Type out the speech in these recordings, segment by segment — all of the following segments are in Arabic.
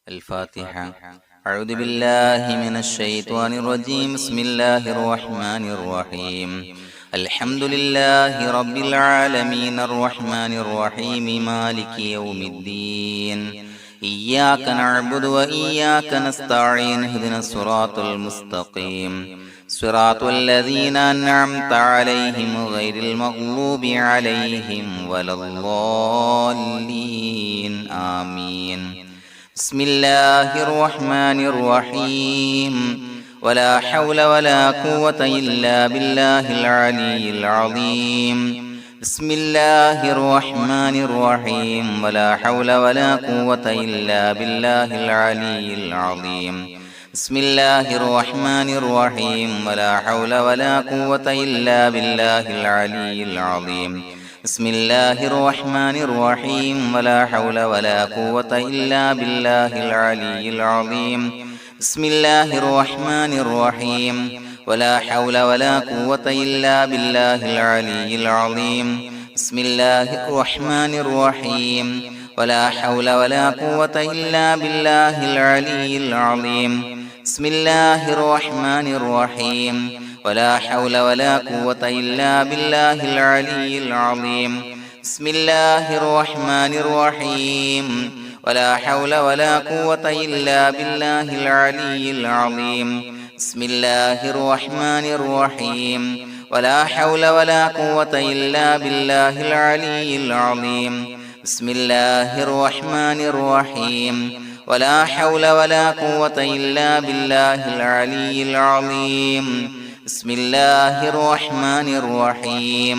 الفاتحة. أعوذ بالله من الشيطان الرجيم. بسم الله الرحمن الرحيم. الحمد لله رب العالمين الرحمن الرحيم مالك يوم الدين. إياك نعبد وإياك نستعين. اهدنا الصراط المستقيم صراط الذين أنعمت عليهم غير المغضوب عليهم ولا الضالين. آمين. بسم الله الرحمن الرحيم. ولا حول ولا قوة إلا بالله العلي العظيم. بسم الله الرحمن الرحيم. ولا حول ولا قوة إلا بالله العلي العظيم. بسم الله الرحمن الرحيم. ولا حول ولا قوة إلا بالله العلي العظيم. بسم الله الرحمن الرحيم. ولا حول ولا قوة إلا بالله العلي العظيم. بسم الله الرحمن الرحيم. ولا حول ولا قوة إلا بالله العلي العظيم. بسم الله الرحمن الرحيم. ولا حول ولا قوة إلا بالله العلي العظيم. بسم الله الرحمن الرحيم. ولا حول ولا قوة إلا بالله العلي العظيم. بسم الله الرحمن الرحيم. ولا حول ولا قوة إلا بالله العلي العظيم. بسم الله الرحمن الرحيم. ولا حول ولا قوة إلا بالله العلي العظيم. بسم الله الرحمن الرحيم. ولا حول ولا قوة إلا بالله العلي العظيم. بسم الله الرحمن الرحيم.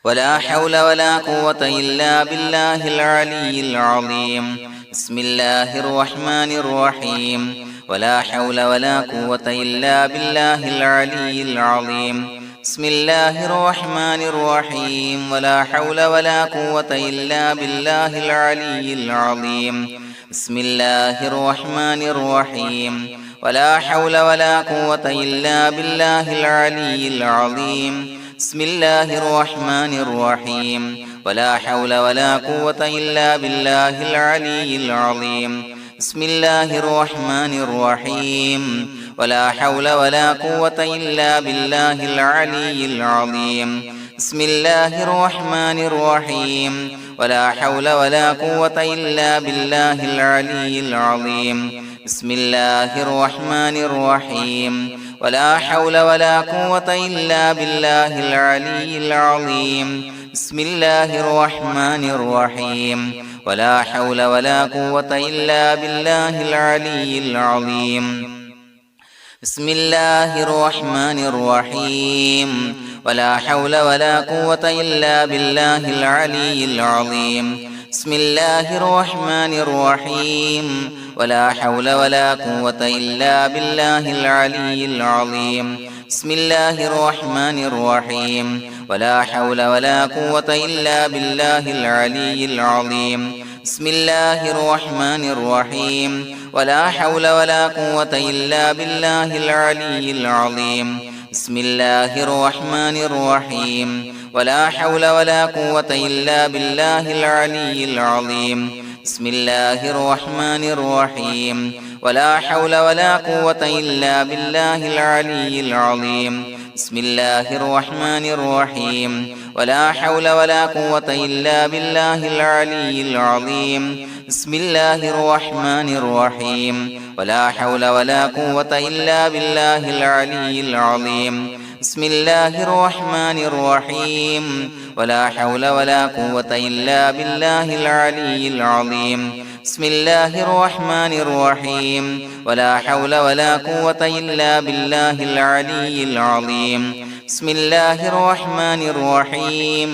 ولا حول ولا قوة إلا بالله العلي العظيم. بسم الله الرحمن الرحيم. ولا حول ولا قوة إلا بالله العلي العظيم. بسم الله الرحمن الرحيم. ولا حول ولا قوة إلا بالله العلي العظيم. بسم الله الرحمن الرحيم. ولا حول ولا قوة إلا بالله العلي العظيم. بسم الله الرحمن الرحيم. ولا حول ولا قوة إلا بالله العلي العظيم. بسم الله الرحمن الرحيم. ولا حول ولا قوة إلا بالله العلي العظيم. بسم الله الرحمن الرحيم. ولا حول ولا قوة إلا بالله العلي العظيم. بسم الله الرحمن الرحيم. ولا حول ولا قوة إلا بالله العلي العظيم. بسم الله الرحمن الرحيم. ولا حول ولا قوة إلا بالله العلي العظيم. بسم الله الرحمن الرحيم. ولا حول ولا قوة إلا بالله العلي العظيم. بسم الله الرحمن الرحيم. ولا حول ولا قوة إلا بالله العلي العظيم. بسم الله الرحمن الرحيم. ولا حول ولا قوة إلا بالله العلي العظيم. بسم الله الرحمن الرحيم. ولا حول ولا قوة إلا بالله العلي العظيم. بسم الله الرحمن الرحيم. ولا حول ولا قوة إلا بالله العلي العظيم. بسم الله الرحمن الرحيم. ولا حول ولا قوة إلا بالله العلي العظيم. بسم الله الرحمن الرحيم. ولا حول ولا قوة إلا بالله العلي العظيم. بسم الله الرحمن الرحيم. ولا حول ولا قوة إلا بالله العلي العظيم. بسم الله الرحمن الرحيم. ولا حول ولا قوة إلا بالله العلي العظيم. بسم الله الرحمن الرحيم. ولا حول ولا قوة إلا بالله العلي العظيم. بسم الله الرحمن الرحيم.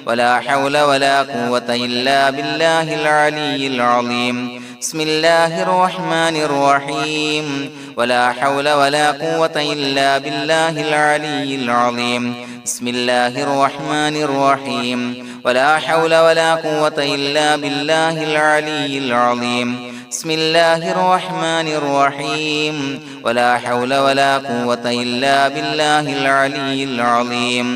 ولا حول ولا قوة إلا بالله العلي العظيم. بسم الله الرحمن الرحيم. ولا حول ولا قوة إلا بالله العلي العظيم. بسم الله الرحمن الرحيم. ولا حول ولا قوة إلا بالله العلي العظيم. بسم الله الرحمن الرحيم. ولا حول ولا قوة إلا بالله العلي العظيم.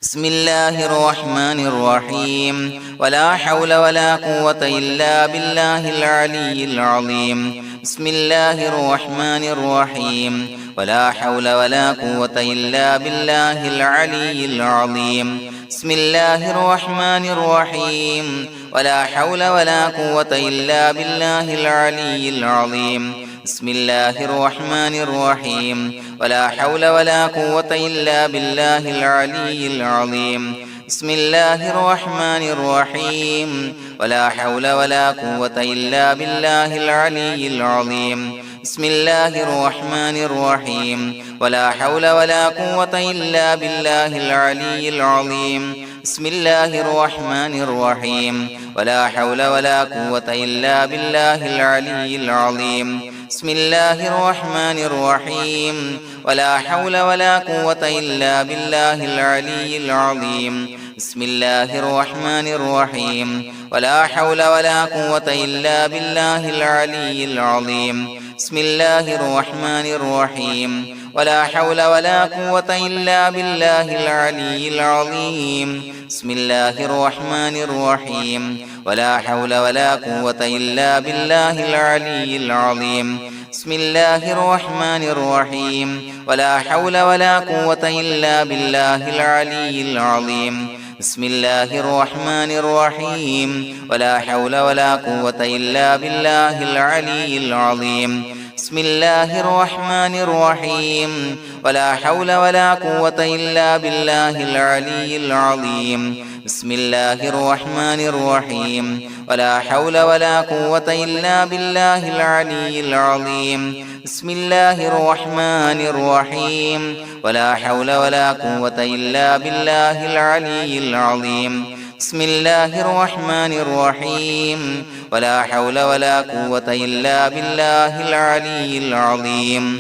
بسم الله الرحمن الرحيم ولا حول ولا قوة إلا بالله العلي العظيم بسم الله الرحمن الرحيم ولا حول ولا قوة إلا بالله العلي العظيم بسم الله الرحمن الرحيم ولا حول ولا قوة إلا بالله العلي العظيم بسم الله الرحمن الرحيم ولا حول ولا قوة إلا بالله العلي العظيم بسم الله الرحمن الرحيم ولا حول ولا قوة إلا بالله العلي العظيم بسم الله الرحمن الرحيم ولا حول ولا قوة إلا بالله العلي العظيم بسم الله الرحمن الرحيم ولا حول ولا قوة إلا بالله العلي العظيم بسم الله الرحمن الرحيم ولا حول ولا قوة إلا بالله العلي العظيم بسم الله الرحمن الرحيم ولا حول ولا قوة إلا بالله العلي العظيم بسم الله الرحمن الرحيم ولا حول ولا قوة إلا بالله العلي العظيم بسم الله الرحمن الرحيم ولا حول ولا قوة إلا بالله العلي العظيم بسم الله الرحمن الرحيم ولا حول ولا قوة إلا بالله العلي العظيم بسم الله الرحمن الرحيم ولا حول ولا قوة إلا بالله العلي العظيم بسم الله الرحمن الرحيم ولا حول ولا قوة إلا بالله العلي العظيم بسم الله الرحمن الرحيم ولا حول ولا قوة إلا بالله العلي العظيم بسم الله الرحمن الرحيم ولا حول ولا قوة إلا بالله العلي العظيم بسم الله الرحمن الرحيم ولا حول ولا قوة إلا بالله العلي العظيم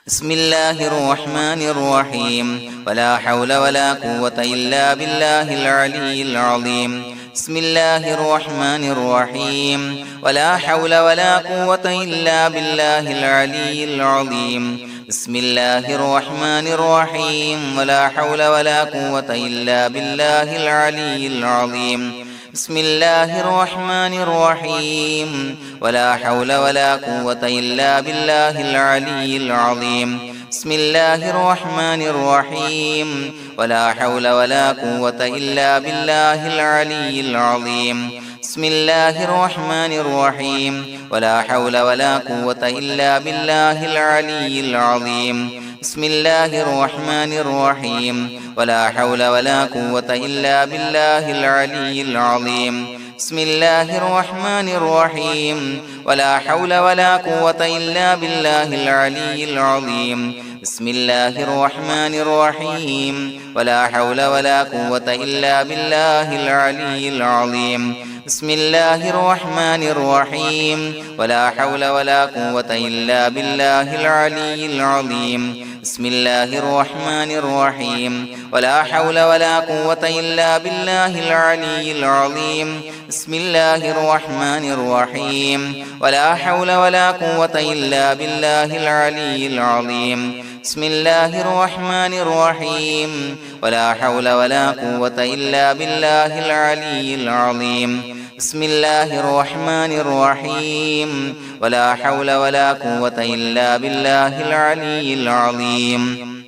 بسم الله الرحمن الرحيم ولا حول ولا قوة إلا بالله العلي العظيم بسم الله الرحمن الرحيم ولا حول ولا قوة إلا بالله العلي العظيم بسم الله الرحمن الرحيم ولا حول ولا قوة إلا بالله العلي العظيم بسم الله الرحمن الرحيم ولا حول ولا قوة إلا بالله العلي العظيم بسم الله الرحمن الرحيم ولا حول ولا قوة إلا بالله العلي العظيم بسم الله الرحمن الرحيم ولا حول ولا قوة إلا بالله العلي العظيم بسم الله الرحمن الرحيم ولا حول ولا قوة إلا بالله العلي العظيم بسم الله الرحمن الرحيم ولا حول ولا قوة إلا بالله العلي العظيم بسم الله الرحمن الرحيم ولا حول ولا قوة إلا بالله العلي العظيم بسم الله الرحمن الرحيم ولا حول ولا قوة إلا بالله العلي العظيم بسم الله الرحمن الرحيم ولا حول ولا قوة إلا بالله العلي العظيم بسم الله الرحمن الرحيم ولا حول ولا قوة إلا بالله العلي العظيم بسم الله الرحمن الرحيم ولا حول ولا قوة إلا بالله العلي العظيم بسم الله الرحمن الرحيم ولا حول ولا قوة إلا بالله العلي العظيم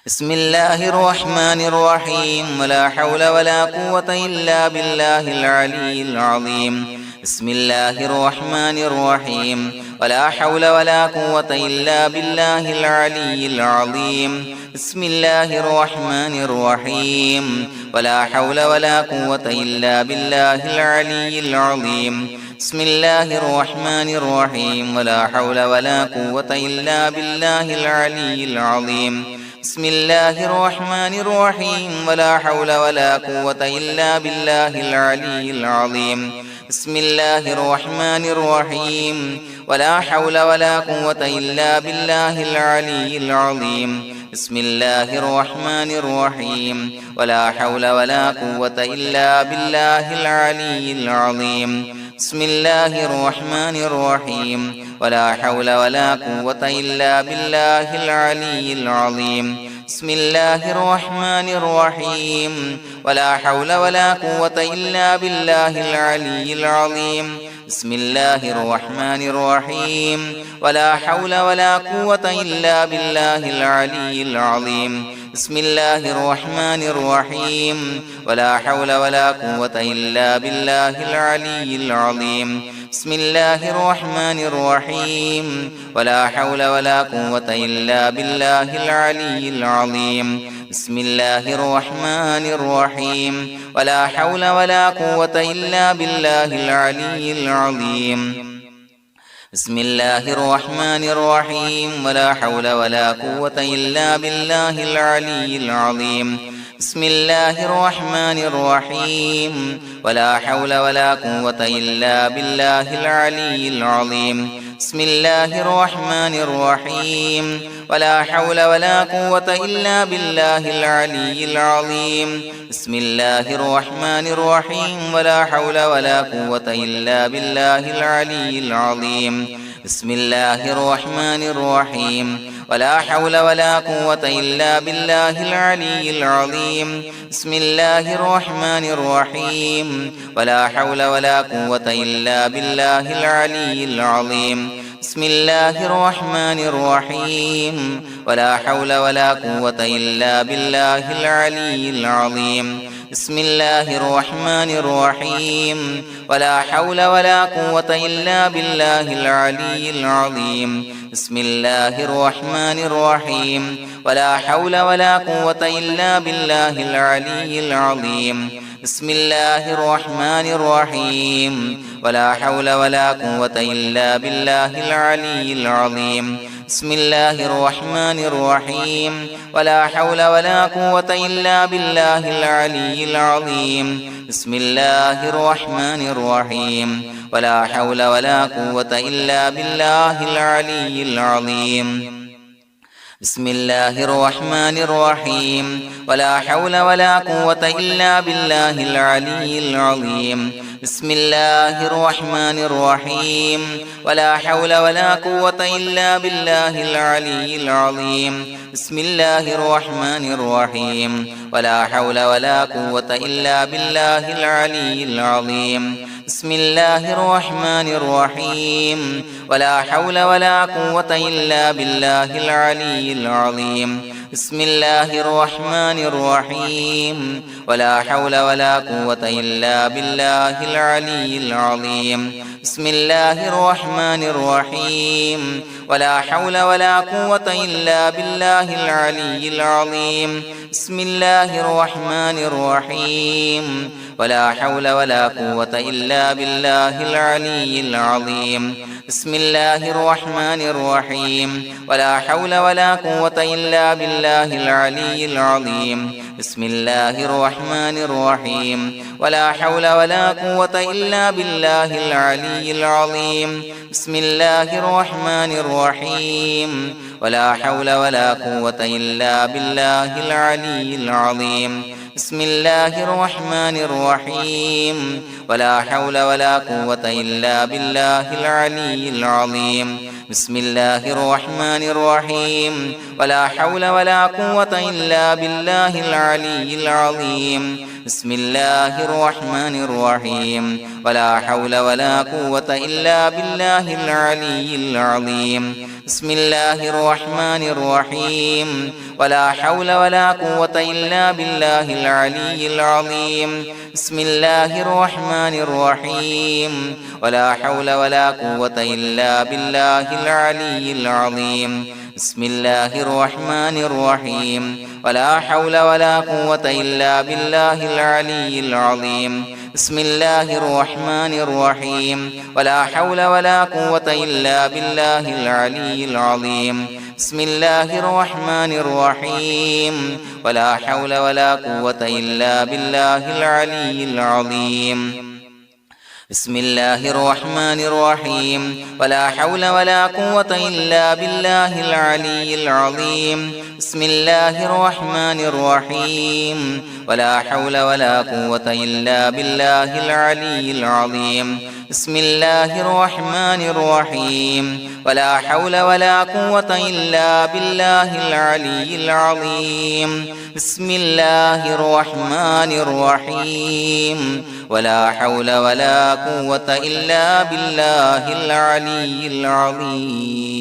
بسم الله الرحمن الرحيم ولا حول ولا قوة إلا بالله العلي العظيم بسم الله الرحمن الرحيم ولا حول ولا قوة إلا بالله العلي العظيم بسم الله الرحمن الرحيم ولا حول ولا قوة إلا بالله العلي العظيم بسم الله الرحمن الرحيم ولا حول ولا قوة إلا بالله العلي العظيم بسم الله الرحمن الرحيم ولا حول ولا قوة إلا بالله العلي العظيم بسم الله الرحمن الرحيم ولا حول ولا قوة إلا بالله العلي العظيم بسم الله الرحمن الرحيم ولا حول ولا قوة إلا بالله العلي العظيم بسم الله الرحمن الرحيم ولا حول ولا قوة إلا بالله العلي العظيم بسم الله الرحمن الرحيم ولا حول ولا قوة إلا بالله العلي العظيم بسم الله الرحمن الرحيم ولا حول ولا قوة إلا بالله العلي العظيم بسم الله الرحمن الرحيم ولا حول ولا قوة إلا بالله العلي العظيم بسم الله الرحمن الرحيم ولا حول ولا قوة إلا بالله العلي العظيم بسم الله الرحمن الرحيم ولا حول ولا قوة إلا بالله العلي العظيم بسم الله الرحمن الرحيم ولا حول ولا قوة إلا بالله العلي العظيم بسم الله الرحمن الرحيم ولا حول ولا قوة إلا بالله العلي العظيم بسم الله الرحمن الرحيم ولا حول ولا قوة إلا بالله العلي العظيم بسم الله الرحمن الرحيم ولا حول ولا قوة إلا بالله العلي العظيم بسم الله الرحمن الرحيم ولا حول ولا قوة إلا بالله العلي العظيم بسم الله الرحمن الرحيم ولا حول ولا قوة إلا بالله العلي العظيم بسم الله الرحمن الرحيم ولا حول ولا قوة إلا بالله العلي العظيم بسم الله الرحمن الرحيم ولا حول ولا قوة إلا بالله العلي العظيم بسم الله الرحمن الرحيم ولا حول ولا قوة إلا بالله العلي العظيم بسم الله الرحمن الرحيم ولا حول ولا قوة إلا بالله العلي العظيم بسم الله الرحمن الرحيم ولا حول ولا قوة إلا بالله العلي العظيم بسم الله الرحمن الرحيم ولا حول ولا قوة إلا بالله العلي العظيم بسم الله الرحمن الرحيم ولا حول ولا قوة إلا بالله العلي العظيم بسم الله الرحمن الرحيم ولا حول ولا قوة إلا بالله العلي العظيم بسم الله الرحمن الرحيم ولا حول ولا قوة إلا بالله العلي العظيم بسم الله الرحمن الرحيم ولا حول ولا قوة إلا بالله العلي العظيم بسم الله الرحمن الرحيم ولا حول ولا قوة إلا بالله العلي العظيم بسم الله الرحمن الرحيم ولا حول ولا قوة إلا بالله العلي العظيم بسم الله الرحمن الرحيم ولا حول ولا قوة إلا بالله العلي العظيم بسم الله الرحمن الرحيم ولا حول ولا قوة إلا بالله العلي العظيم بسم الله الرحمن الرحيم ولا حول ولا قوة إلا بالله العلي العظيم بسم الله الرحمن الرحيم ولا حول ولا قوة إلا بالله العلي العظيم بسم الله الرحمن الرحيم ولا حول ولا قوة إلا بالله العلي العظيم بسم الله الرحمن الرحيم ولا حول ولا قوة إلا بالله العلي العظيم بسم الله الرحمن الرحيم ولا حول ولا قوة إلا بالله العلي العظيم بسم الله الرحمن الرحيم ولا حول ولا قوة إلا بالله العلي العظيم بسم الله الرحمن الرحيم ولا حول ولا قوة إلا بالله العلي العظيم بسم الله الرحمن الرحيم ولا حول ولا قوة إلا بالله العلي العظيم بسم الله الرحمن الرحيم ولا حول ولا قوة إلا بالله العلي العظيم بسم الله الرحمن الرحيم ولا حول ولا قوة إلا بالله العلي العظيم بسم الله الرحمن الرحيم ولا حول ولا قوة إلا بالله العلي العظيم بسم الله الرحمن الرحيم ولا حول ولا قوة إلا بالله العلي العظيم بسم الله الرحمن الرحيم ولا حول ولا قوة إلا بالله العلي العظيم بسم الله الرحمن الرحيم ولا حول ولا قوة إلا بالله العلي العظيم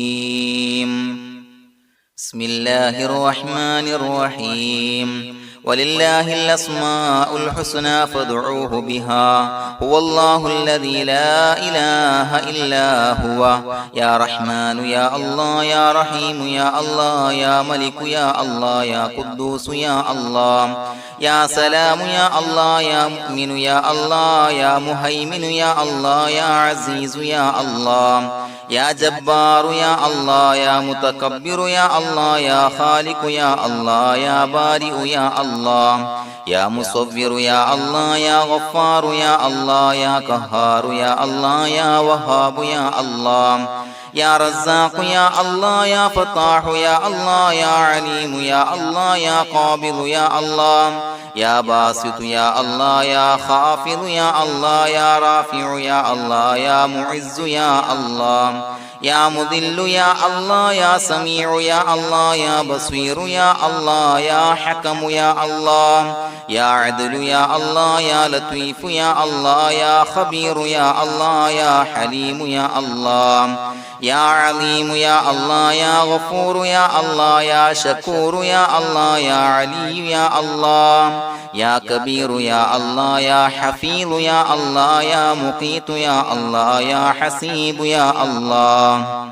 بسم الله الرحمن الرحيم ولله الأسماء الحسنى فادعوه بها هو الله الذي لا إله إلا هو يا رحمن يا الله يا رحيم يا الله يا ملك يا الله يا قدوس يا الله يا سلام يا الله يا مؤمن يا الله يا مهيمن يا الله يا عزيز يا الله يا جبار يا الله يا متكبر يا الله يا خالق يا الله يا بارئ يا الله يا مصور يا الله يا غفار يا الله يا قهار يا الله يا وهاب يا الله يا رزاق يا الله يا فتاح يا الله يا عليم يا الله يا قابض يا الله يا باسط يا الله يا خافض يا الله يا رافع يا الله يا معز يا الله يا مذل يا الله يا سميع يا الله يا بصير يا الله يا حكم يا الله يا عدل يا الله يا لطيف يا الله يا خبير يا الله يا حليم يا الله يا عليم يا الله يا غفور يا الله يا شكور يا الله يا علي يا الله يا كبير يا الله يا حفيظ يا الله يا مقيت يا الله يا حسيب يا الله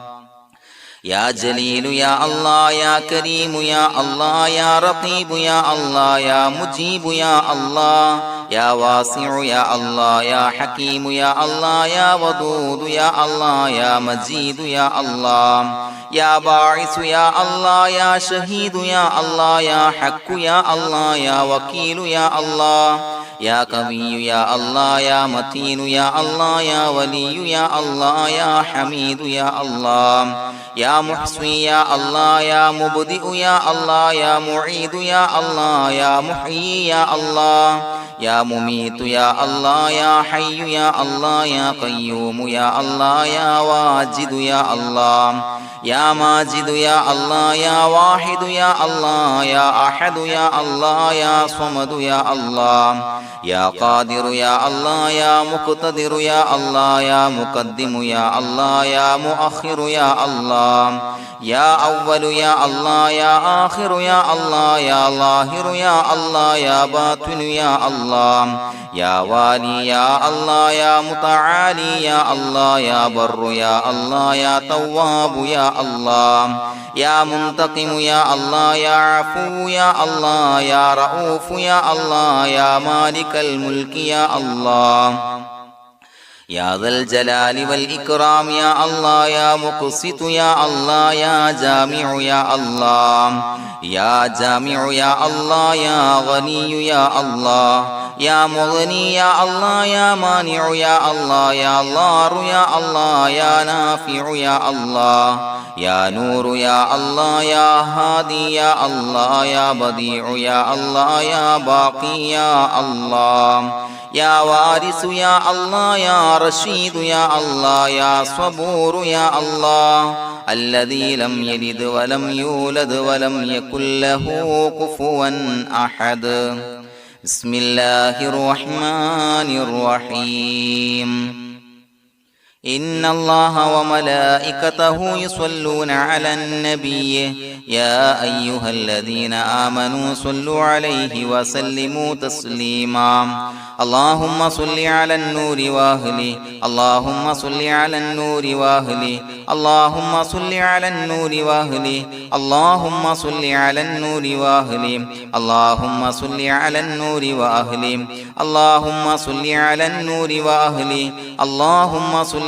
يا جليل يا الله يا كريم يا الله يا رقيب يا الله يا مجيب يا الله يا واسع يا الله يا حكيم يا الله يا ودود يا الله يا مجيد يا الله يا باعث يا الله يا شهيد يا الله يا حق يا الله يا وكيل يا الله يا قوي يا الله يا متين يا الله يا ولي يا الله يا حميد يا الله يا محصي يا الله يا مبدئ يا الله يا معيد يا الله يا محيي يا الله يا مميت يا الله يا حي يا الله يا قيوم يا الله يا واجد يا الله يا ماجد يا الله يا واحد يا الله يا أحد يا الله يا صمد يا الله يا قادر يا الله يا مقتدر يا الله يا مقدم يا الله يا مؤخر يا الله يا أول يا الله يا آخر يا الله يا ظاهر يا الله يا باطن يا الله يا والي يا الله يا متعالي يا الله يا بر يا الله يا تواب يا الله يا منتقم يا الله يا عفو يا الله يا رؤوف يا الله يا مالك الملك يا الله يا ذا الجلال والإكرام يا الله يا مقسط يا الله يا جامع يا الله يا جامع يا الله يا غني يا الله يا مغني يا الله يا مانع يا الله يا ضار يا الله يا نافع يا الله يا نور يا الله يا هادي يا الله يا بديع يا الله يا باقي يا الله يا وارث يا الله يا رشيد يا الله يا صبور يا الله الذي لم يلد ولم يولد ولم يكن له كفوا أحد بسم الله الرحمن الرحيم إن الله وملائكته يصلون على النبي يا أيها الذين آمنوا صلوا عليه وسلموا تسليما اللهم صل على النور وأهله اللهم صل على النور وأهله اللهم صل على النور وأهله اللهم صل على النور وأهله اللهم صل على النور وأهله اللهم صل على النور وأهله اللهم صل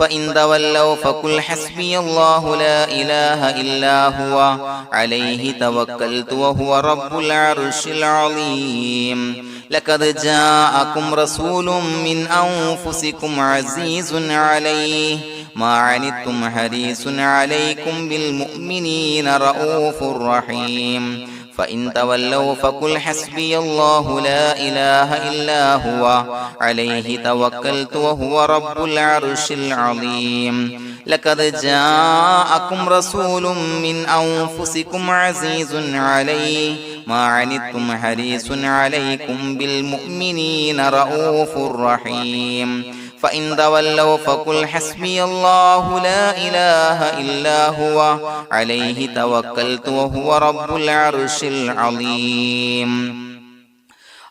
فإن تولوا فقل حسبي الله لا إله إلا هو عليه توكلت وهو رب العرش العظيم لقد جاءكم رسول من أنفسكم عزيز عليه ما عنتم حريص عليكم بالمؤمنين رؤوف رحيم فإن تولوا فقل حسبي الله لا إله إلا هو عليه توكلت وهو رب العرش العظيم لقد جاءكم رسول من أنفسكم عزيز عليه ما عنتم حريص عليكم بالمؤمنين رؤوف رحيم فإن تولوا فقل حسبي الله لا إله إلا هو عليه توكلت وهو رب العرش العظيم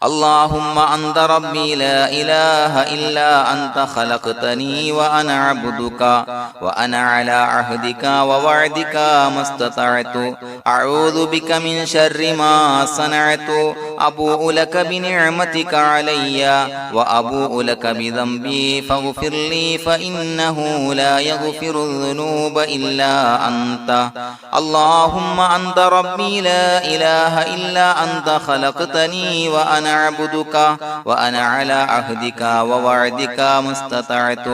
اللهم أنت ربي لا إله إلا أنت خلقتني وأنا عبدك وأنا على عهدك ووعدك ما استطعت أعوذ بك من شر ما صنعت أبوء لك بنعمتك علي وأبوء لك بذنبي فاغفر لي فإنه لا يغفر الذنوب إلا أنت اللهم أنت ربي لا إله إلا أنت خلقتني وأنا عبدك وأنا على عهدك ووعدك ما استطعت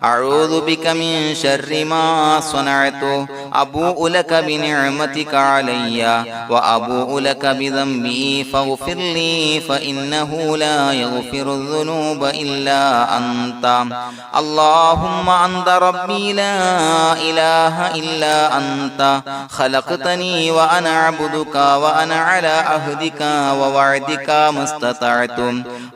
أعوذ بك من شر ما صنعت أبوء لك بنعمتك علي وأبوء لك بذنبي فاغفر لي فإنه لا يغفر الذنوب إلا أنت اللهم أنت ربي لا إله إلا أنت خلقتني وأنا عبدك وأنا على عهدك ووعدك ما استطعت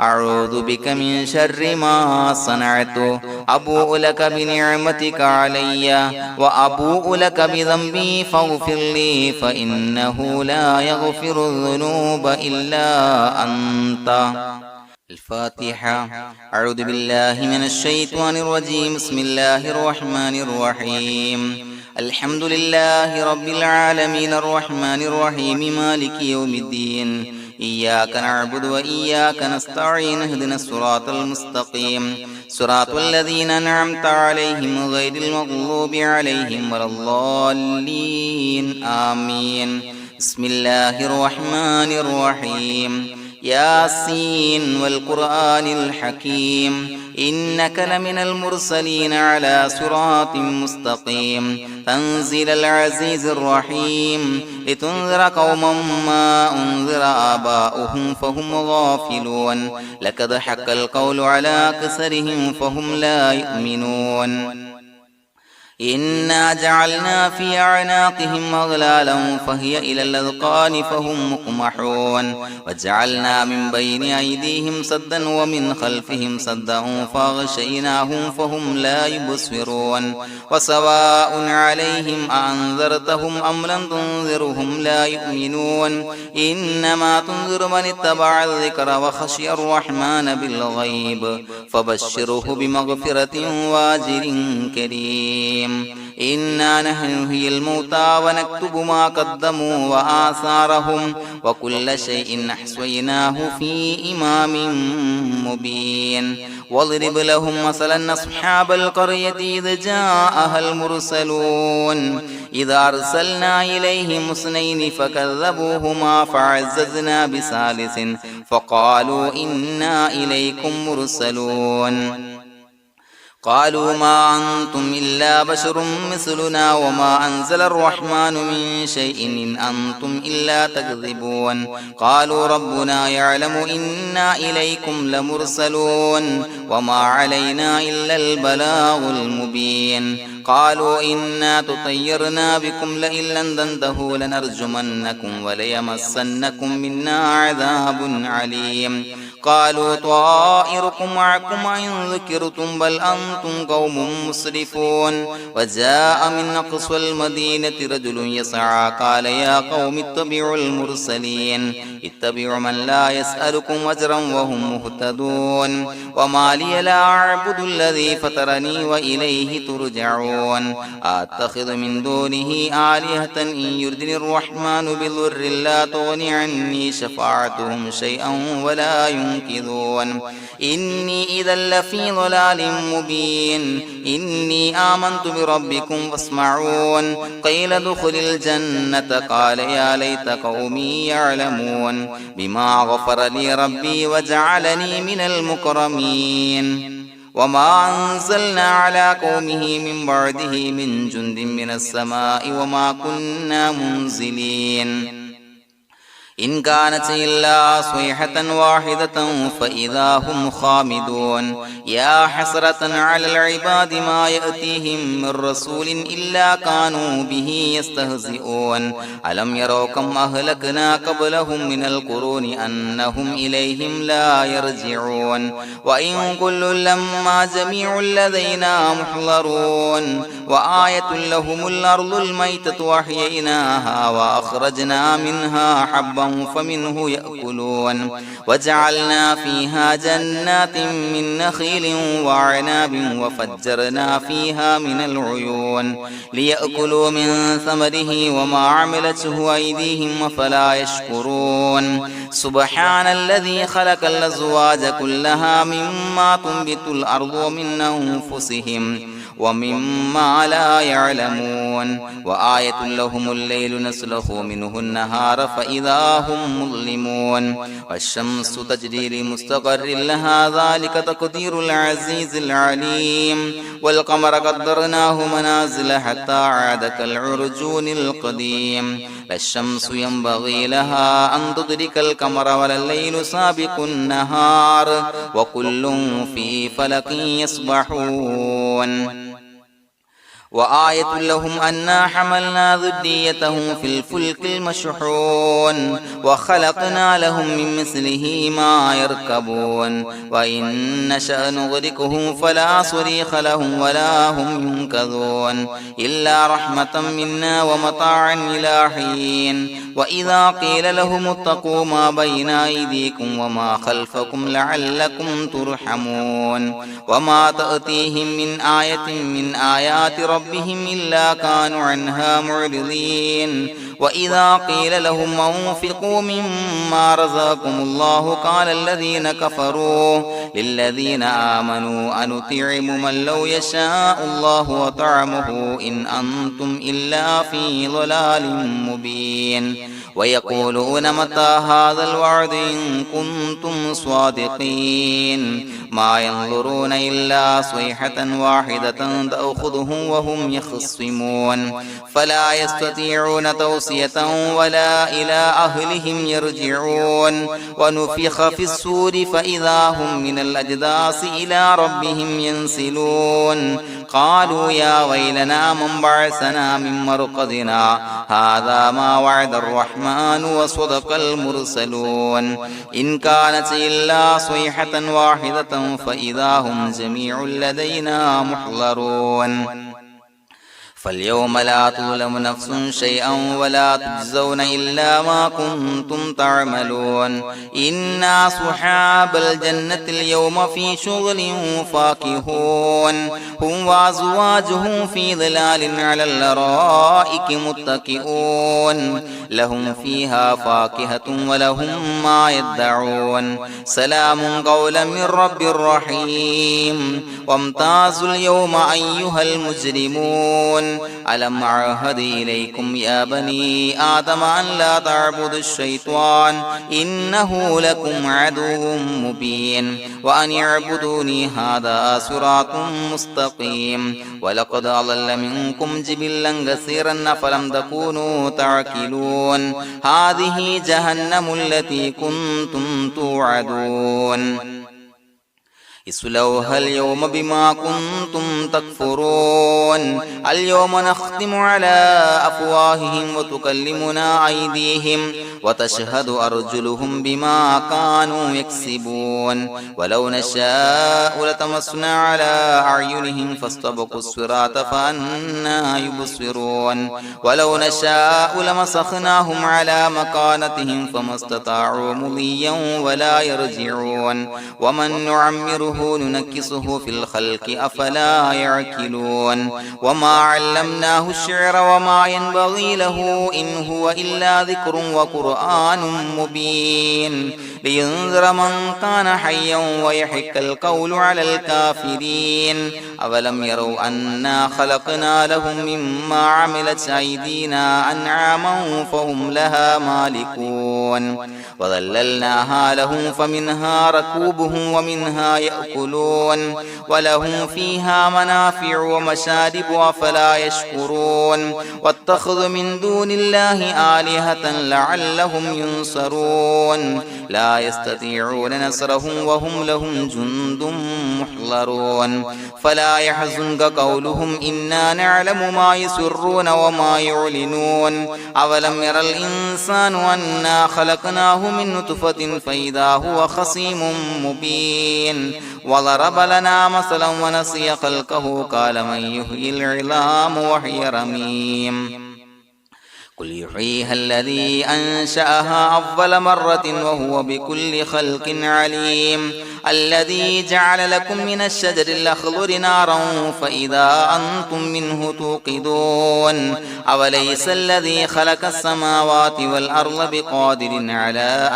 أعوذ بك من شر ما صنعت أبوء لك بنعمتك علي وأبوء لك بذنبي فاغفر لي فإنه لا يغفر الذنوب إلا أنت الفاتحة أعوذ بالله من الشيطان الرجيم بسم الله الرحمن الرحيم الحمد لله رب العالمين الرحمن الرحيم مالك يوم الدين إياك نعبد وإياك نستعين اهدنا الصراط المستقيم صراط الذين أنعمت عليهم غير المغضوب عليهم ولا الضالين آمين بسم الله الرحمن الرحيم ياسين والقرآن الحكيم إنك لمن المرسلين على صراط مستقيم تنزيل العزيز الرحيم لتنذر قوما ما أنذر آباؤهم فهم غافلون لقد حق القول على أكثرهم فهم لا يؤمنون إنا جعلنا في أعناقهم أغلالا فهي إلى الأذقان فهم مقمحون وجعلنا من بين أيديهم سدا ومن خلفهم سدا فأغشيناهم فهم لا يبصرون وسواء عليهم أأنذرتهم أم لم تنذرهم لا يؤمنون إنما تنذر من اتبع الذكر وخشي الرحمن بالغيب فبشره بمغفرة وأجر كريم إنا نحن نحيي الموتى ونكتب ما قدموا وآثارهم وكل شيء أحصيناه في إمام مبين واضرب لهم مثلا أصحاب القرية إذ جاءها المرسلون إذا أرسلنا إليهم اثنين فكذبوهما فعززنا بثالث فقالوا إنا إليكم مرسلون قالوا ما أنتم إلا بشر مثلنا وما أنزل الرحمن من شيء إن أنتم إلا تكذبون قالوا ربنا يعلم إنا إليكم لمرسلون وما علينا إلا البلاغ المبين قالوا إنا تطيرنا بكم لئن لم تنتهوا لنرجمنكم وليمسنكم منا عذاب عليم قالوا طائركم معكم إن ذكرتم بل أنتم قوم مسرفون وجاء من أقصى المدينة رجل يسعى قال يا قوم اتبعوا المرسلين اتبعوا من لا يسألكم أجرا وهم مهتدون وما لي لا أعبد الذي فطرني وإليه ترجعون أتخذ من دونه آلهة إن يردني الرحمن بضر لا تغني عني شفاعتهم شيئا ولا ينصرون ينكثون إني إذا لفي ضلال مبين إني آمنت بربكم فاسمعون قيل ادخل الجنة قال يا ليت قومي يعلمون بما غفر لي ربي وجعلني من المكرمين وما أنزلنا على قومه من بعده من جند من السماء وما كنا منزلين إن كانت إلا صيحة واحدة فإذا هم خامدون يا حسرة على العباد ما يأتيهم من رسول إلا كانوا به يستهزئون ألم يروا كم أهلكنا قبلهم من القرون أنهم إليهم لا يرجعون وإن كل لما جميع لدينا محضرون وآية لهم الأرض الميتة وأحييناها وأخرجنا منها حبا فمنه يأكلون وجعلنا فيها جنات من نخيل وعناب وفجرنا فيها من العيون ليأكلوا من ثمره وما عملته أيديهم فلا يشكرون سبحان الذي خلق الأزواج كلها مما تنبت الأرض ومن أنفسهم ومما لا يعلمون وآية لهم الليل نسلخ منه النهار فإذا هم مظلمون والشمس تجري لمستقر لها ذلك تقدير العزيز العليم والقمر قدرناه منازل حتى عاد كالعرجون القديم لا الشمس ينبغي لها أن تدرك القمر ولا الليل سابق النهار وكل في فلك يسبحون وآية لهم أنا حملنا ذريتهم في الفلك المشحون وخلقنا لهم من مثله ما يركبون وإن نشأ نغرقهم فلا صريخ لهم ولا هم ينقذون إلا رحمة منا ومتاعا إلى حين وإذا قيل لهم اتقوا ما بين أيديكم وما خلفكم لعلكم ترحمون وما تأتيهم من آية من آيات ربهم إلا كانوا عنها معرضين وإذا قيل لهم انفقوا مما رزقكم الله قال الذين كفروا للذين آمنوا أنطعم من لو يشاء الله وطعمه إن أنتم إلا في ضلال مبين ويقولون متى هذا الوعد إن كنتم صادقين ما ينظرون إلا صيحة واحدة تأخذهم وهم يخصمون فلا يستطيعون توصية ولا إلى أهلهم يرجعون ونفخ في الصور فإذا هم من الأجداث إلى ربهم ينسلون قالوا يا ويلنا من بعثنا من مرقدنا هذا ما وعد الرحمن وصدق المرسلون إن كانت إلا صيحة واحدة فإذا هم جميع لدينا محضرون فاليوم لا تظلم نفس شيئا ولا تجزون إلا ما كنتم تعملون إنا أصحاب الجنة اليوم في شغل فاكهون هم وأزواجهم في ظلال على الأرائك متكئون لهم فيها فاكهة ولهم ما يدعون سلام قولا من رب رحيم وامتازوا اليوم أيها المجرمون ألم أعهد إليكم يا بني آدم أن لا تعبدوا الشيطان إنه لكم عدو مبين وأن اعبدوني هذا صراط مستقيم ولقد أضل منكم جبلا كثيرا فلم تكونوا تعقلون هذه جهنم التي كنتم توعدون اصلوها اليوم بما كنتم تكفرون اليوم نختم على أفواههم وتكلمنا أيديهم وتشهد أرجلهم بما كانوا يكسبون ولو نشاء لتمسنا على أعينهم فاستبقوا الصراط فأنى يبصرون ولو نشاء لمسخناهم على مكانتهم فما استطاعوا مضيا ولا يرجعون ومن نعمره نعمره ننكسه في الخلق أفلا يعقلون وما علمناه الشعر وما ينبغي له إن هو إلا ذكر وقرآن مبين لينذر من كان حيا ويحق القول على الكافرين أولم يروا أنا خلقنا لهم مما عملت أيدينا أنعاما فهم لها مالكون وظللناها لهم فمنها ركوبهم ومنها يأكلون ولهم فيها منافع ومشارب أفلا يشكرون واتخذوا من دون الله آلهة لعلهم ينصرون لا يستطيعون نصرهم وهم لهم جند محضرون فلا يحزنك قولهم إنا نعلم ما يسرون وما يعلنون أولم ير الإنسان أنا خلقناه من نطفة فإذا هو خصيم مبين وضرب لنا مثلا ونسي خلقه قال من يحيي العظام وهي رميم قل يحييها الذي أنشأها أول مرة وهو بكل خلق عليم الذي جعل لكم من الشجر الأخضر نارا فإذا أنتم منه توقدون أوليس الذي خلق السماوات والأرض بقادر على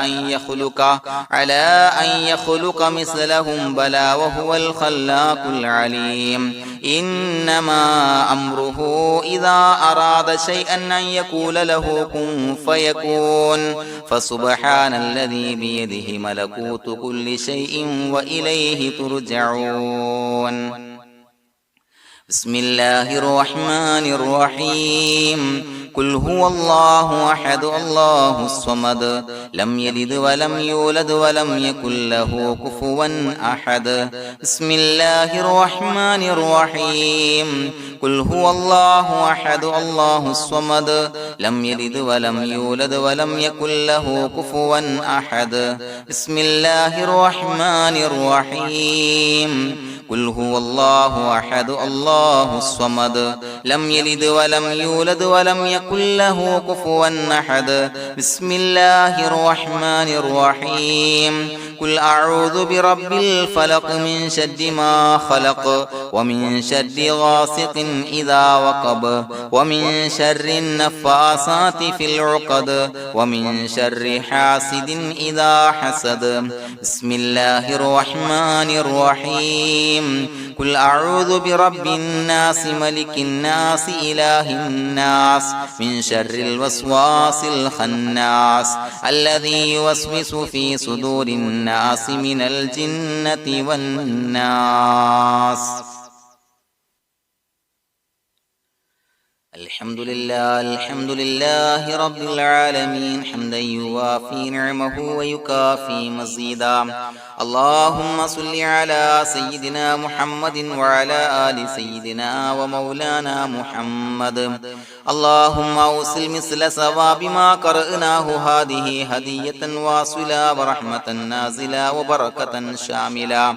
أن يخلق مثلهم بلى وهو الخلاق العليم إنما أمره إذا أراد شيئا أن يقول له كن فيكون فسبحان الذي بيده ملكوت كل شيء وإليه ترجعون بسم الله الرحمن الرحيم قل هو الله أحد الله الصمد لم يلد ولم يولد ولم يكن له كفوا أحد بسم الله الرحمن الرحيم قل هو الله أحد الله الصمد لم يلد ولم يولد ولم يكن له كفوا أحد بسم الله الرحمن الرحيم قل هو الله أحد الله الصمد لم يلد ولم يولد ولم يكن له كفوا أحد بسم الله الرحمن الرحيم قل أعوذ برب الفلق من شر ما خلق ومن شر غاسق إذا وقب ومن شر النفاثات في العقد ومن شر حاسد إذا حسد بسم الله الرحمن الرحيم قل أعوذ برب الناس ملك الناس إله الناس من شر الوسواس الخناس الذي يوسوس في صدور الناس من الجنة والناس الحمد لله رب العالمين حمدا يوافي نعمه ويكافي مزيدا اللهم صل على سيدنا محمد وعلى آل سيدنا ومولانا محمد اللهم أوصل مثل ثواب ما قرأناه هذه هدية واصلة ورحمة نازلة وبركة شاملة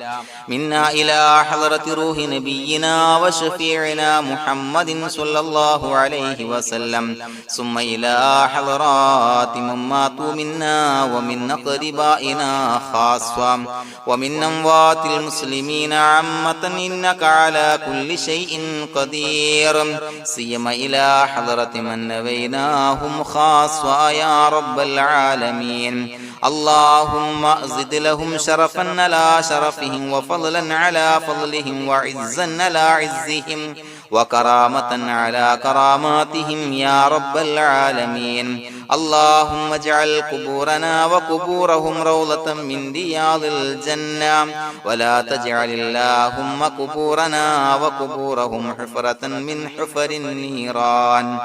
منا إلى حضرة روح نبينا وشفيعنا محمد صلى الله عليه وسلم ثم إلى حضرات من ماتوا منا ومن أقربائنا خاصة ومن أموات المسلمين عامة إنك على كل شيء قدير سيما إلى حضرة من نبيناهم خاصة يا رب العالمين اللهم زد لهم شرفا على شرفهم وفضلا على فضلهم وعزا على عزهم وكرامة على كراماتهم يا رب العالمين اللهم اجعل قبورنا وقبورهم روضة من رياض الجنة ولا تجعل اللهم قبورنا وقبورهم حفرة من حفر النيران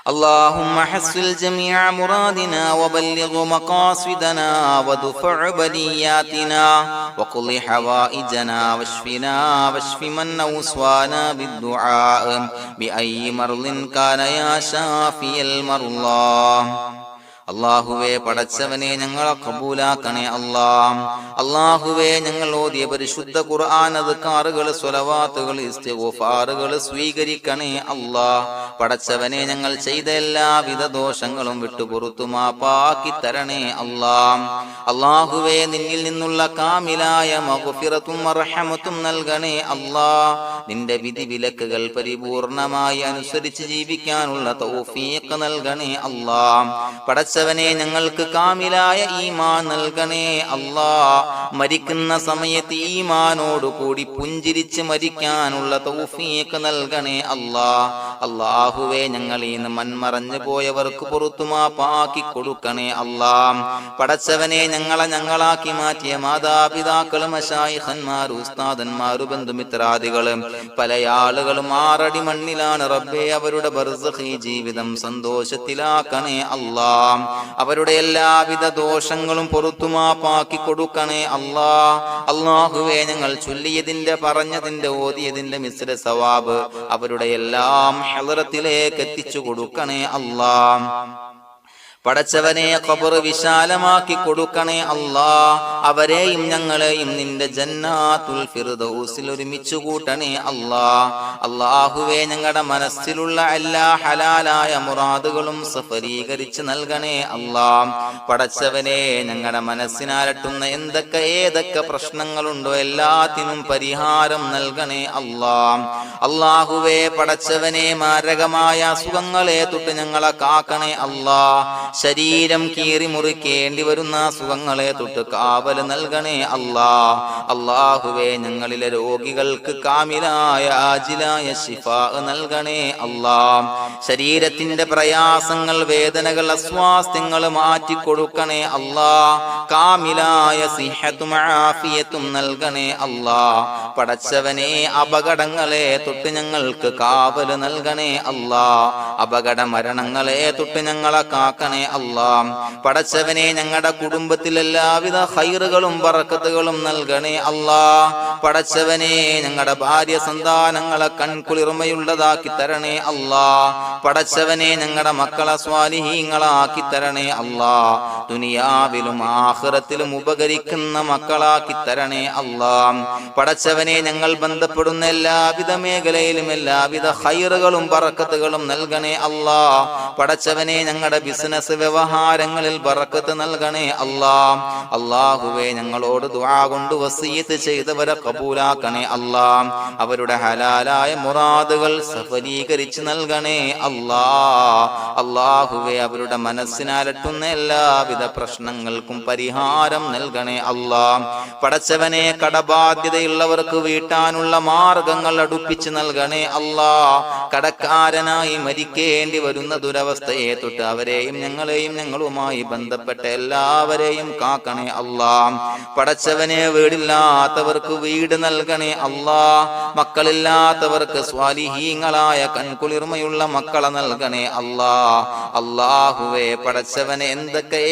اللهم حصل جميع مرادنا وبلغ مقاصدنا ودفع بلياتنا وقض حوائجنا واشفنا واشف من أوصانا بالدعاء بأي مرض كان يا شافي المرضى അല്ലാഹുവേ പടച്ചവനെ ഞങ്ങളെ ഖബൂലാക്കണേ അല്ലാ. അല്ലാഹുവേ ഞങ്ങൾ ഓതിയ പരിശുദ്ധ ഖുർആൻ അദ്കാറുകൾ സ്വലവാത്തുകൾ ഇസ്തിഗ്ഫാറുകൾ സ്വീകരിക്കണേ അല്ലാ. പടച്ചവനെ ഞങ്ങൾ ചെയ്ത എല്ലാവിധ ദോഷങ്ങളും വിട്ടുപുറത്തു മാപ്പാക്കി തരണേ അല്ലാ. അല്ലാഹുവേ നിന്നിൽ നിന്നുള്ള കാമിലായ മഗ്ഫിറത്തും റഹ്മത്തും നൽകണേ അല്ലാ. നിന്റെ വിധി വിലക്കുകൾ പരിപൂർണമായി അനുസരിച്ച് ജീവിക്കാനുള്ള തൗഫീഖ് നൽകണേ അല്ലാ. പടച്ചവനെ ഞങ്ങൾക്ക് കാമിലായ ഈമാൻ നൽകണേ അല്ലാ. മരിക്കുന്ന സമയത്ത് ഈമാനോട് കൂടി പുഞ്ചിരിച്ച് മരിക്കാനുള്ള തൗഫീഖ് നൽകണേ അല്ലാ. അല്ലാഹുവേ ഞങ്ങളിൽ നിന്ന് മൺമറഞ്ഞു പോയവർക്ക് പുറത്തു മാപ്പാക്കി കൊടുക്കണേ അല്ലാ. പടച്ചവനെ ഞങ്ങളാക്കി മാറ്റിയ മാതാപിതാക്കളും മശായിഖന്മാരും ഉസ്താദന്മാരും ബന്ധുമിത്രാദികളും പല ആളുകളും 6 അടി മണ്ണിലാണ് റബ്ബേ. അവരുടെ ബർസഖി ജീവിതം സന്തോഷത്തിലാക്കണേ അല്ലാ. അവരുടെ എല്ലാവിധ ദോഷങ്ങളും പുറത്തു മാപ്പാക്കി കൊടുക്കണേ അല്ലാ. അല്ലാഹുവേ ഞങ്ങൾ ചൊല്ലിയതിന്റെ പറഞ്ഞതിന്റെ ഓതിയതിന്റെ മിശ്ര സവാബ് അവരുടെ എല്ലാം ഹളറത്തിലേക്ക് എത്തിച്ചു കൊടുക്കണേ അല്ലാ. പടച്ചവനെ ഖബർ വിശാലമാക്കി കൊടുക്കണേ അല്ലാ. അവരെയും ഞങ്ങളെയും നിന്റെ ജന്നാത്തുൽ ഫിർദൗസിൽ ഒരുമിച്ച് കൂട്ടണേ അല്ലാ. അല്ലാഹുവേ ഞങ്ങളുടെ മനസ്സിലുള്ള എല്ലാ ഹലാലായ മുറാദുകളും സഫലീകരിച്ച് നൽകണേ അല്ലാ. പടച്ചവനെ ഞങ്ങളുടെ മനസ്സിനാലട്ടുന്ന ഏതൊക്കെ പ്രശ്നങ്ങളുണ്ടോ എല്ലാത്തിനും പരിഹാരം നൽകണേ അല്ലാ. അല്ലാഹുവേ പടച്ചവനെ മാരകമായ അസുഖങ്ങളെ തൊട്ട് ഞങ്ങളെ കാക്കണേ അല്ലാ. ശരീരം കീറി മുറിക്കേണ്ടി വരുന്ന അസുഖങ്ങളെ തൊട്ട് കാവൽ നൽകണേ അല്ലാ. അല്ലാഹുവേ ഞങ്ങളിലെ രോഗികൾക്ക് കാമിലായ ആജിലായ ശിഫാ നൽകണേ അല്ലാ. ശരീരത്തിന്റെ പ്രയാസങ്ങൾ വേദനകൾ അസ്വാസ്ഥ്യങ്ങൾ മാറ്റിക്കൊടുക്കണേ അല്ലാ. കാമിലായ സിഹത്തും ആഫിയത്തും നൽകണേ അല്ലാ. പടച്ചവനെ അപകടങ്ങളെ തൊട്ട് ഞങ്ങൾക്ക് കാവൽ നൽകണേ അല്ലാ. അപകട മരണങ്ങളെ തൊട്ട് ഞങ്ങളെ കാക്കണേ അല്ലാ. പടച്ചവനെ ഞങ്ങളുടെ കുടുംബത്തിൽ എല്ലാവിധ ഖൈറുകളും ബറക്കത്തുകളും നൽകണേ അല്ലാ. പടച്ചവനെ ഞങ്ങളുടെ ഭാര്യ സന്താനങ്ങളെ കൺകുളിർമയുള്ളതാക്കി തരണേ അല്ലാ. പടച്ചവനെ ഞങ്ങളുടെ മക്കളെ സ്വാലിഹീങ്ങളാക്കി തരണേ അല്ലാ. ദുനിയാവിലും ആഖിറത്തിലും ഉപകരിക്കുന്ന മക്കളാക്കി തരണേ അല്ലാ. പടച്ചവനെ ഞങ്ങൾ ബന്ധപ്പെടുന്ന എല്ലാവിധ മേഖലയിലും എല്ലാവിധ ഖൈറുകളും ബറക്കത്തുകളും നൽകണേ അല്ലാ. പടച്ചവനെ ഞങ്ങളുടെ ബിസിനസ് വ്യവഹാരങ്ങളിൽ ബറക്കത്ത് നൽകണേ അല്ലാ. അല്ലാഹുവേ ഞങ്ങളോട് ദുആ കൊണ്ട് വസിയത്ത് ചെയ്തവരെ കബൂലാക്കണേ അല്ലാ. അവരുടെ ഹലാലായ മുറാദുകൾ സഫലീകരിച്ച് നൽകണേ അല്ലാ. അല്ലാഹുവേ അവരുടെ മനസ്സിനാലട്ടുന്ന എല്ലാവിധ പ്രശ്നങ്ങൾക്കും പരിഹാരം നൽകണേ അല്ലാ. പടച്ചവനെ കടബാധ്യതയുള്ളവർക്ക് വീട്ടാനുള്ള മാർഗങ്ങൾ അടുപ്പിച്ച് നൽകണേ അല്ലാ. കടക്കാരനായി മരിക്കേണ്ടി വരുന്ന ദുരവസ്ഥയെ തൊട്ട് അവരെയും ഞങ്ങളെയും ഞങ്ങളുമായി ബന്ധപ്പെട്ട എല്ലാവരെയും കാക്കണേ അല്ലാ. പടച്ചവനെ വീടില്ലാത്തവർക്ക് വീട് നൽകണേ അല്ലാ. മക്കളില്ലാത്തവർക്ക് സ്വാലിഹീങ്ങളായ കൺകുളിർമയുള്ള മക്കളെ നൽകണേ അല്ലാ. അല്ലാഹുവേ പടച്ചവനെ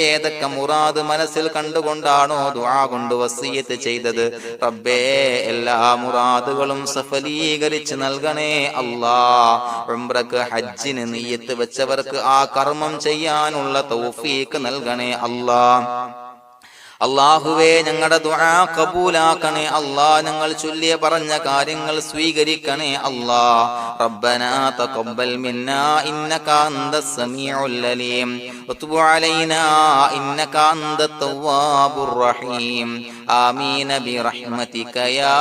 ഏതൊക്കെ മുറാദ് മനസ്സിൽ കണ്ടുകൊണ്ടാണോ ദുആ കൊണ്ട് വസിയത്ത് ചെയ്തത് റബ്ബേ എല്ലാ മുറാദുകളും സഫലീകരിച്ച് നൽകണേ അല്ലാ. ഉംറക്ക് ഹജ്ജിന് നിയ്യത്ത് വെച്ചവർക്ക് ആ കർമ്മം ചെയ്യാനുള്ള തൗഫീഖ് നൽകണേ അല്ലാ. അല്ലാഹുവേ ഞങ്ങളുടെ ദുആ ഖബൂലാക്കണേ അല്ലാ. ഞങ്ങൾ ചൊല്ലിയ പറഞ്ഞ കാര്യങ്ങൾ സ്വീകരിക്കണേ അല്ലാ. റബ്ബനാ തഖബ്ബൽ മിന്നാ ഇന്നക അന്തസ് സമീഉൽ അലീം വതുബ് അലൈനാ ഇന്നക അന്തത് തവ്വാബുർ റഹീം. ആമീൻ ബിറഹ്മതിക യാ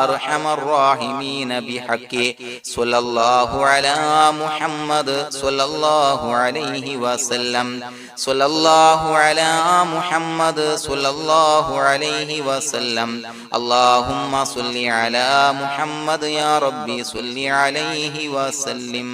അർഹമർ റഹീമീൻ ബിഹഖി സ്വല്ലല്ലാഹു അലാ മുഹമ്മദ് സ്വല്ലല്ലാഹു അലൈഹി വസല്ലം. സ്വല്ലല്ലാഹു അലാ മുഹമ്മദ് സ്വല്ലല്ലാഹു അലൈഹി വസല്ലം. അല്ലാഹുമ്മ സ്വല്ലി അലാ മുഹമ്മദ് യാ റബ്ബി സ്വല്ലി അലൈഹി വസല്ലം.